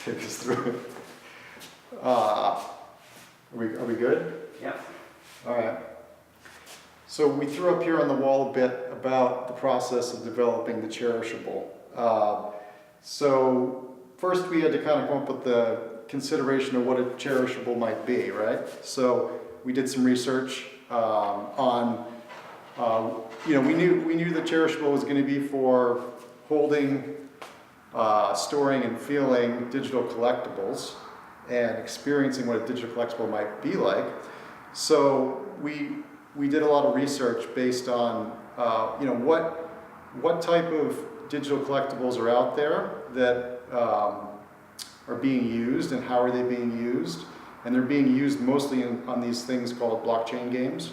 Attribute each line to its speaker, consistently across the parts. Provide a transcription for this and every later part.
Speaker 1: take us through it. Are we good?
Speaker 2: Yeah.
Speaker 1: All right. So we threw up here on the wall a bit about the process of developing the Cherishable. So first we had to kind of come up with the consideration of what a Cherishable might be, right? So we did some research on, we knew the Cherishable was going to be for holding, storing and feeling digital collectibles and experiencing what a digital collectible might be like. So we did a lot of research based on, what type of digital collectibles are out there that are being used and how are they being used. And they're being used mostly on these things called blockchain games.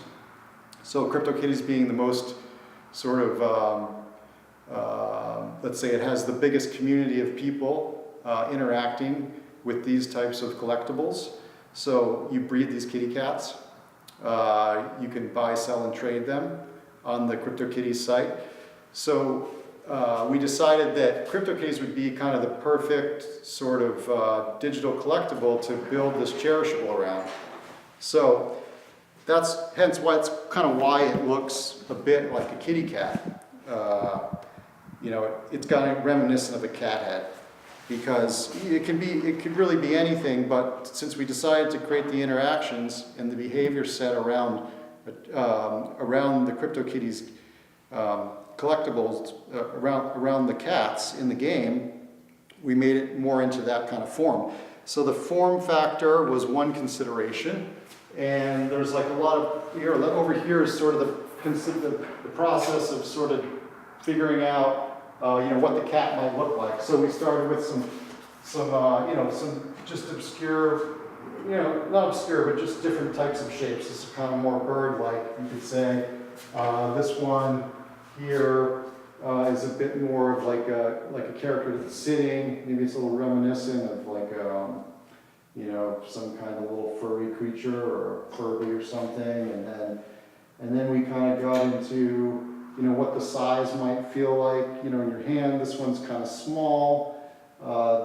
Speaker 1: So CryptoKitties being the most sort of, let's say it has the biggest community of people interacting with these types of collectibles. So you breed these kitty cats. You can buy, sell, and trade them on the CryptoKitties site. So we decided that CryptoKitties would be kind of the perfect sort of digital collectible to build this Cherishable around. So that's hence why it's kind of why it looks a bit like a kitty cat. It's kind of reminiscent of a cat head, because it could really be anything. But since we decided to create the interactions and the behavior set around the CryptoKitties collectibles around the cats in the game, we made it more into that kind of form. So the form factor was one consideration, and there's like a lot of over here is sort of the process of sort of figuring out what the cat might look like. So we started with some just obscure, not obscure, but just different types of shapes. This is kind of more bird-like, you could say. This one here is a bit more of like a character that's sitting. Maybe it's a little reminiscent of like some kind of little furry creature or a Furby or something. And then we kind of got into what the size might feel like, in your hand. This one's kind of small.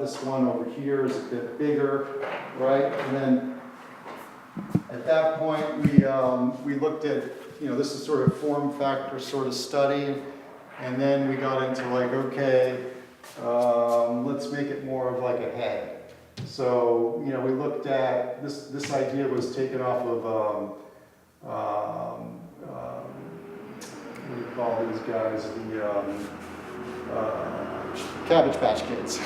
Speaker 1: This one over here is a bit bigger, right? And then at that point, we looked at, this is sort of form factor sort of study. And then we got into like, okay, let's make it more of like a head. So, we looked at, this idea was taken off of, what do you call these guys? The Cabbage Patch Kids.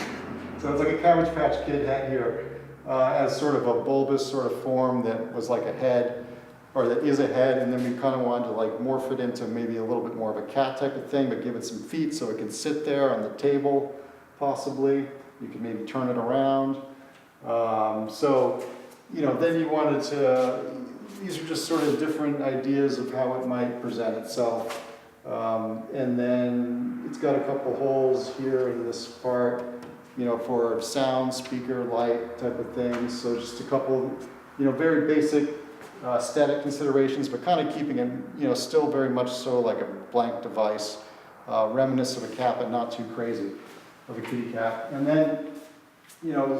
Speaker 1: So it's like a Cabbage Patch Kid hat here as sort of a bulbous sort of form that was like a head, or that is a head, and then we kind of wanted to like morph it into maybe a little bit more of a cat type of thing, but give it some feet so it can sit there on the table, possibly. You could maybe turn it around. Then you wanted to, these are just sort of different ideas of how it might present itself. And then it's got a couple holes here in this part, for sound, speaker, light type of things. So just a couple, very basic aesthetic considerations, but kind of keeping it, still very much so like a blank device, reminiscent of a cat, but not too crazy of a kitty cat. And then,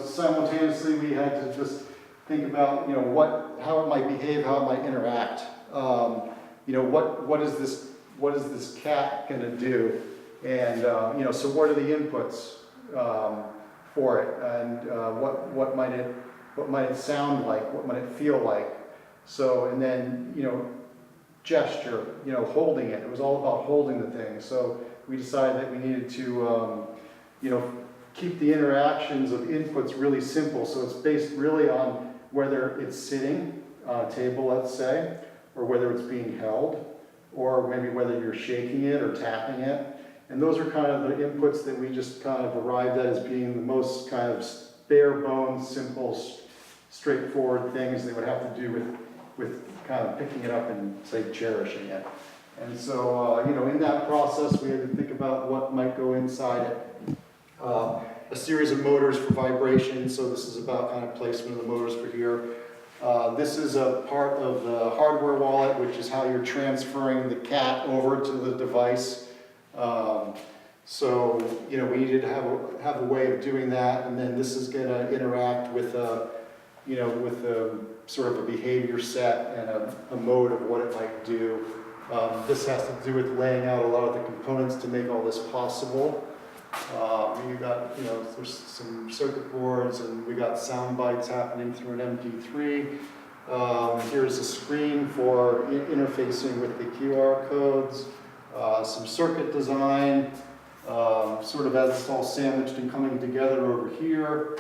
Speaker 1: simultaneously we had to just think about, how it might behave, how it might interact. What is this cat going to do? And so what are the inputs for it? And what might it sound like? What might it feel like? So, and then gesture, holding it. It was all about holding the thing. So we decided that we needed to keep the interactions of inputs really simple. So it's based really on whether it's sitting on a table, let's say, or whether it's being held, or maybe whether you're shaking it or tapping it. And those are kind of the inputs that we just kind of arrived at as being the most kind of bare bones, simple, straightforward things they would have to do with kind of picking it up and, say, cherishing it. And so, in that process, we had to think about what might go inside it. A series of motors for vibration, so this is about kind of placement of the motors for here. This is a part of the hardware wallet, which is how you're transferring the cat over to the device. So, you know, we needed to have a way of doing that, and then this is going to interact with a, you know, with a sort of a behavior set and a mode of what it might do. This has to do with laying out a lot of the components to make all this possible. You got, you know, there's some circuit boards, and we got sound bites happening through an MP3. Here's a screen for interfacing with the QR codes, some circuit design, sort of as it's all sandwiched and coming together over here.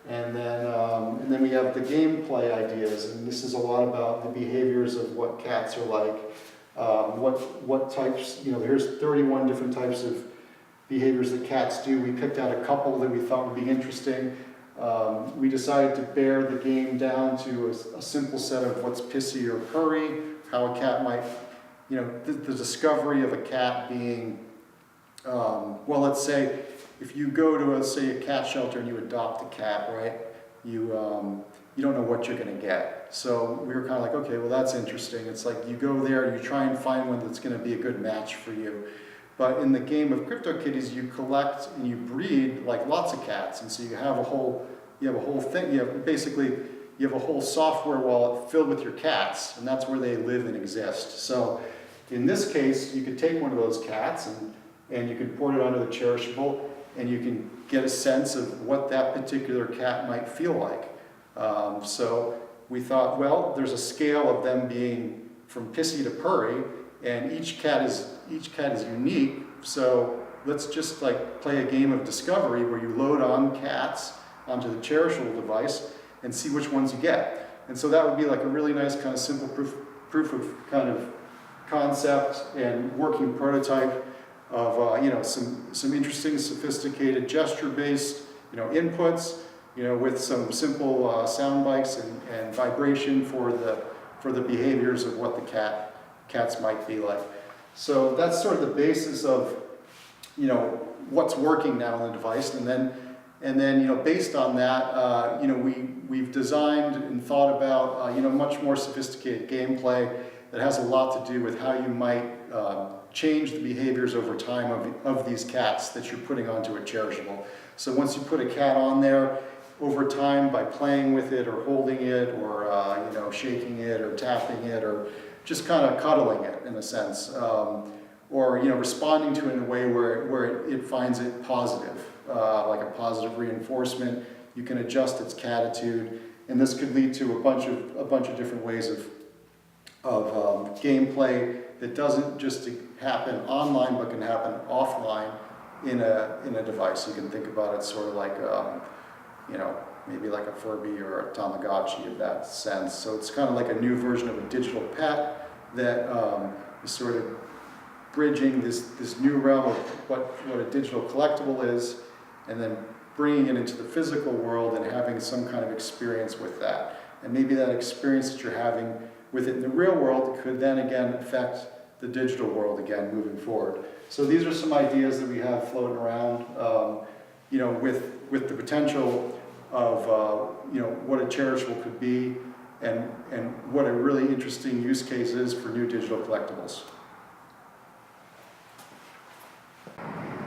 Speaker 1: And then we have the gameplay ideas, and this is a lot about the behaviors of what cats are like. What types, you know, here's 31 different types of behaviors that cats do. We picked out a couple that we thought would be interesting. We decided to bear the game down to a simple set of what's pissy or purry, how a cat might, you know, the discovery of a cat being, well, let's say if you go to, say, a cat shelter and you adopt a cat, right, you don't know what you're going to get. So we were kind of like, okay, well, that's interesting. It's like you go there and you try and find one that's going to be a good match for you. But in the game of CryptoKitties, you collect and you breed like lots of cats, and so you have a whole thing. You have a whole software wallet filled with your cats, and that's where they live and exist. So in this case, you could take one of those cats and you can port it onto the Cherishable, and you can get a sense of what that particular cat might feel like. So we thought, well, there's a scale of them being from pissy to purry, and each cat is unique. So let's just like play a game of discovery where you load on cats onto the Cherishable device and see which ones you get. And so that would be like a really nice kind of simple proof of kind of concept and working prototype of you know, some interesting, sophisticated gesture-based, you know, inputs, you know, with some simple sound bites and vibration for the behaviors of what the cats might be like. So that's sort of the basis of, you know, what's working now on the device, and then you know, based on that, you know, we've designed and thought about you know, much more sophisticated gameplay that has a lot to do with how you might change the behaviors over time of these cats that you're putting onto a Cherishable. So once you put a cat on there, over time, by playing with it or holding it or you know, shaking it or tapping it or just kind of cuddling it in a sense, or you know, responding to it in a way where it finds it positive, like a positive reinforcement. You can adjust its catitude, and this could lead to a bunch of different ways of gameplay that doesn't just happen online, but can happen offline in a device. You can think about it sort of like you know, maybe like a Furby or a Tamagotchi in that sense. So it's kind of like a new version of a digital pet that is sort of bridging this new realm of what a digital collectible is, and then bringing it into the physical world and having some kind of experience with that. And maybe that experience that you're having with it in the real world could then again affect the digital world again moving forward. So these are some ideas that we have floating around, you know, with the potential of you know, what a Cherishable could be, and what a really interesting use case is for new digital collectibles.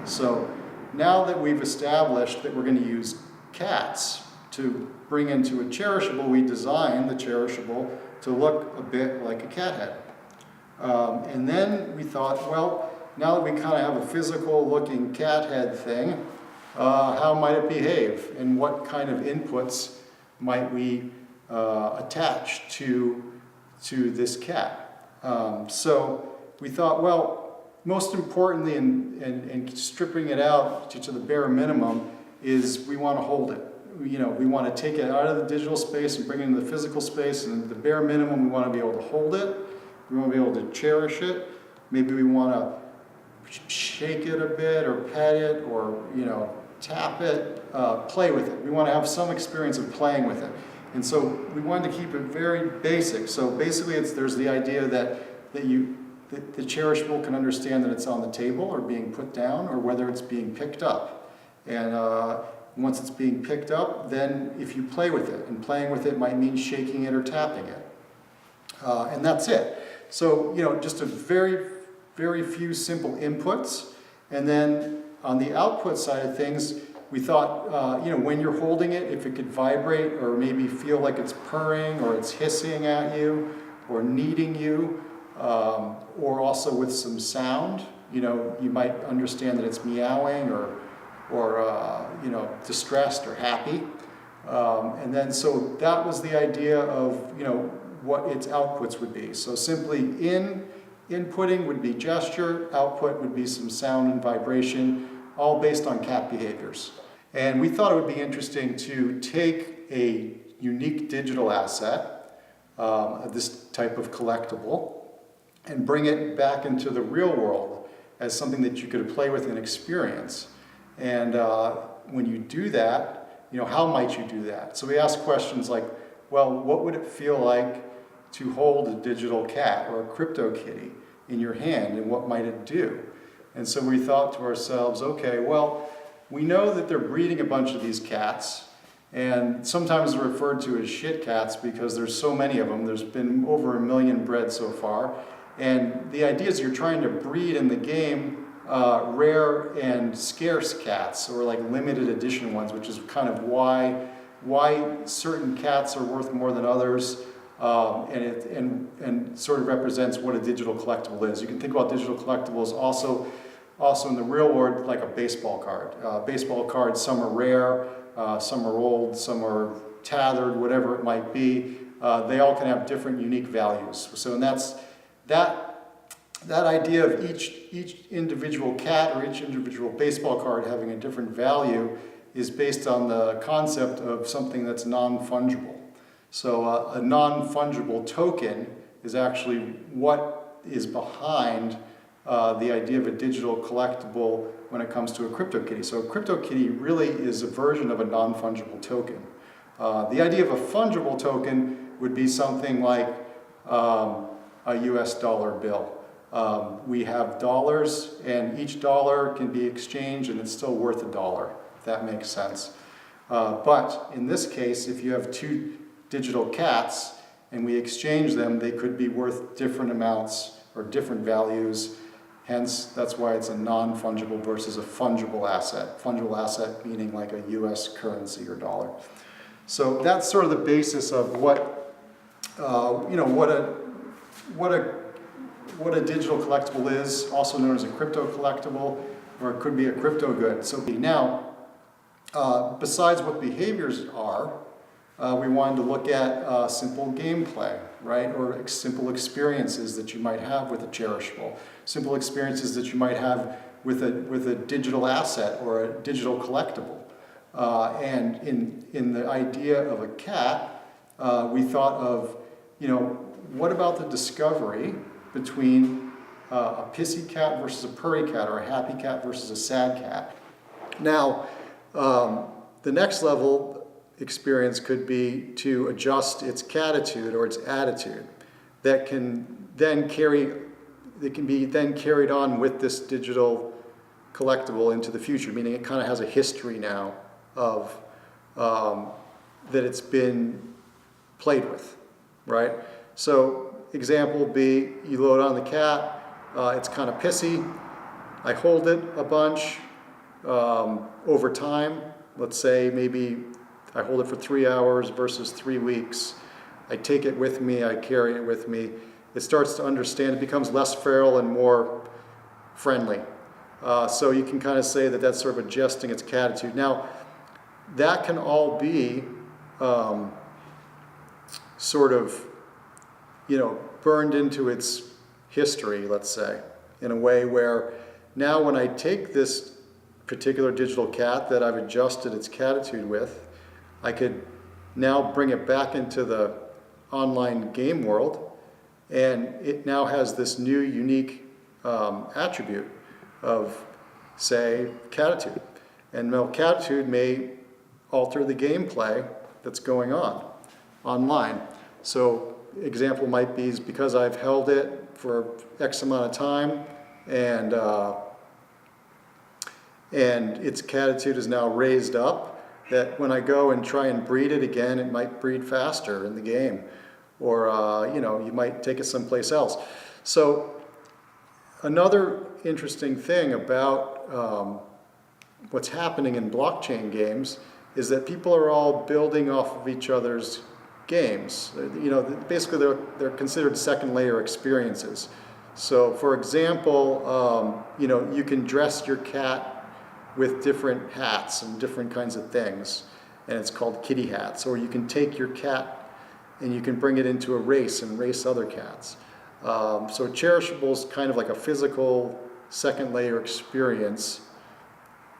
Speaker 1: So now that we've established that we're going to use cats to bring into a Cherishable, we designed the Cherishable to look a bit like a cat head. And then we thought, well, now that we kind of have a physical looking cat head thing, how might it behave, and what kind of inputs might we attach to this cat? So we thought, well, most importantly, in stripping it out to the bare minimum, is we want to hold it. You know, we want to take it out of the digital space and bring it into the physical space, and the bare minimum, we want to be able to hold it. We want to be able to cherish it. Maybe we want to shake it a bit, or pet it, or, you know, tap it, play with it. We want to have some experience of playing with it. And so we wanted to keep it very basic. So basically there's the idea that the Cherishable can understand that it's on the table or being put down, or whether it's being picked up. And once it's being picked up, then if you play with it, and playing with it might mean shaking it or tapping it. And that's it. So, you know, just a very, very few simple inputs, and then on the output side of things, we thought, when you're holding it, if it could vibrate or maybe feel like it's purring or it's hissing at you or kneading you, or also with some sound, you might understand that it's meowing or distressed or happy. And then so that was the idea of, what its outputs would be. So simply inputting would be gesture, output would be some sound and vibration, all based on cat behaviors. And we thought it would be interesting to take a unique digital asset, this type of collectible, and bring it back into the real world as something that you could play with and experience. And when you do that, how might you do that? So we asked questions like, well, what would it feel like to hold a digital cat or a crypto kitty in your hand, and what might it do? And so we thought to ourselves, okay, well, we know that they're breeding a bunch of these cats, and sometimes they're referred to as shit cats because there's so many of them. There's been over 1 million bred so far. And the idea is you're trying to breed in the game rare and scarce cats, or like limited edition ones, which is kind of why certain cats are worth more than others, and sort of represents what a digital collectible is. You can think about digital collectibles also in the real world like a baseball card. Baseball cards, some are rare, some are old, some are tethered, whatever it might be. They all can have different unique values. So and that's that idea of each individual cat or each individual baseball card having a different value is based on the concept of something that's non-fungible. So a non-fungible token is actually what is behind the idea of a digital collectible when it comes to a CryptoKitty. So a CryptoKitty really is a version of a non-fungible token. The idea of a fungible token would be something like a US dollar bill. We have dollars, and each dollar can be exchanged and it's still worth $1, if that makes sense. But in this case, if you have two digital cats and we exchange them, they could be worth different amounts or different values. Hence, that's why it's a non-fungible versus a fungible asset. Fungible asset meaning like a US currency or dollar. So that's sort of the basis of what a digital collectible is, also known as a crypto collectible, or it could be a crypto good. So now, besides what behaviors are, we wanted to look at simple gameplay, right? Or simple experiences that you might have with a cherishable. Simple experiences that you might have with a digital asset or a digital collectible. And in the idea of a cat, we thought of, what about the discovery between a pissy cat versus a purry cat, or a happy cat versus a sad cat? Now, the next level experience could be to adjust its catitude or its attitude that can be then carried on with this digital collectible into the future, meaning it kind of has a history now of that it's been played with, right? So example would be, you load on the cat, it's kind of pissy, I hold it a bunch over time. Let's say maybe I hold it for 3 hours versus 3 weeks. I take it with me, I carry it with me. It starts to understand, it becomes less feral and more friendly. So you can kind of say that that's sort of adjusting its catitude. Now, that can all be sort of, burned into its history, let's say, in a way where now when I take this particular digital cat that I've adjusted its catitude with, I could now bring it back into the online game world, and it now has this new unique attribute of, say, catitude. And now catitude may alter the gameplay that's going on online. So example might be is because I've held it for X amount of time, and its catitude is now raised up, that when I go and try and breed it again, it might breed faster in the game, or you might take it someplace else. So another interesting thing about what's happening in blockchain games is that people are all building off of each other's games. You know, basically they're considered second layer experiences. So for example, you know, you can dress your cat with different hats and different kinds of things, and it's called kitty hats. Or you can take your cat and you can bring it into a race and race other cats. So Cherishables kind of like a physical second layer experience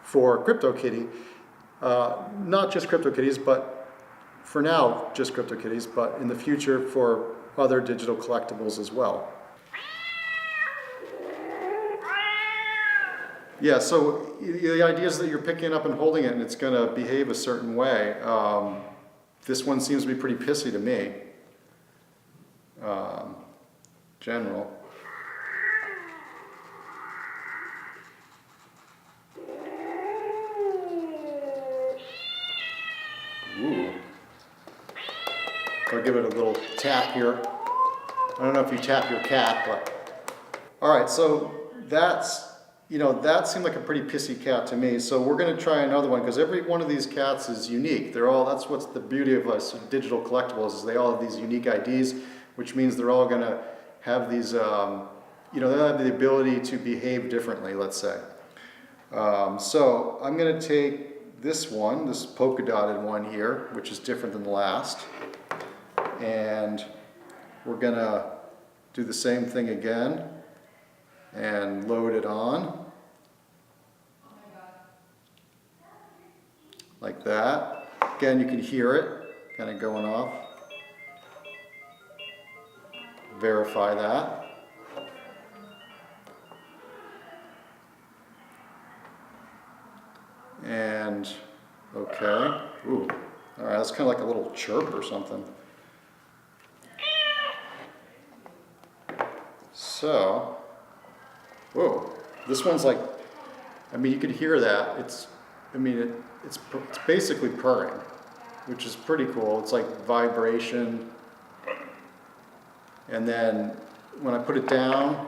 Speaker 1: for CryptoKitty. Not just CryptoKitties, but for now just CryptoKitties, but in the future for other digital collectibles as well. Yeah, so the idea is that you're picking it up and holding it and it's going to behave a certain way. This one seems to be pretty pissy to me. General. Ooh. I'll give it a little tap here. I don't know if you tap your cat, but... Alright, so that's, you know, that seemed like a pretty pissy cat to me. So we're going to try another one, because every one of these cats is unique. They're all, that's what's the beauty of us digital collectibles, is they all have these unique IDs, which means they're all going to have these, you know, they'll have the ability to behave differently, let's say. So I'm going to take this one, this polka dotted one here, which is different than the last, and we're going to do the same thing again and load it on like that. Again, you can hear it kind of going off. Verify that. And okay. Ooh. All right, that's kind of like a little chirp or something. So, whoa, this one's like, I mean, you could hear that. It's, I mean, it's basically purring, which is pretty cool. It's like vibration. And then when I put it down,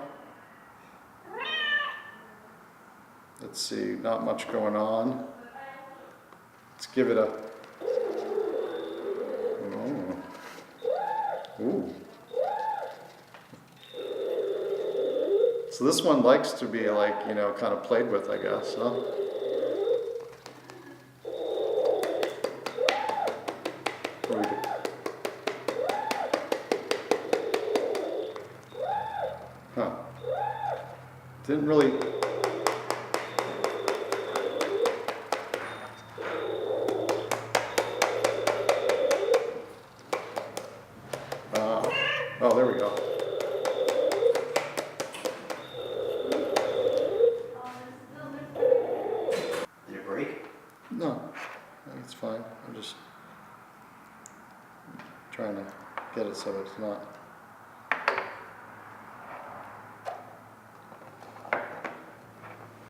Speaker 1: let's see, not much going on. Let's give it a, oh. Ooh. So this one likes to be like, you know, kind of played with, I guess, huh? What do we do? Huh. Didn't really... oh, there we go.
Speaker 2: Did it break?
Speaker 1: No, I think it's fine. I'm just trying to get it so it's not...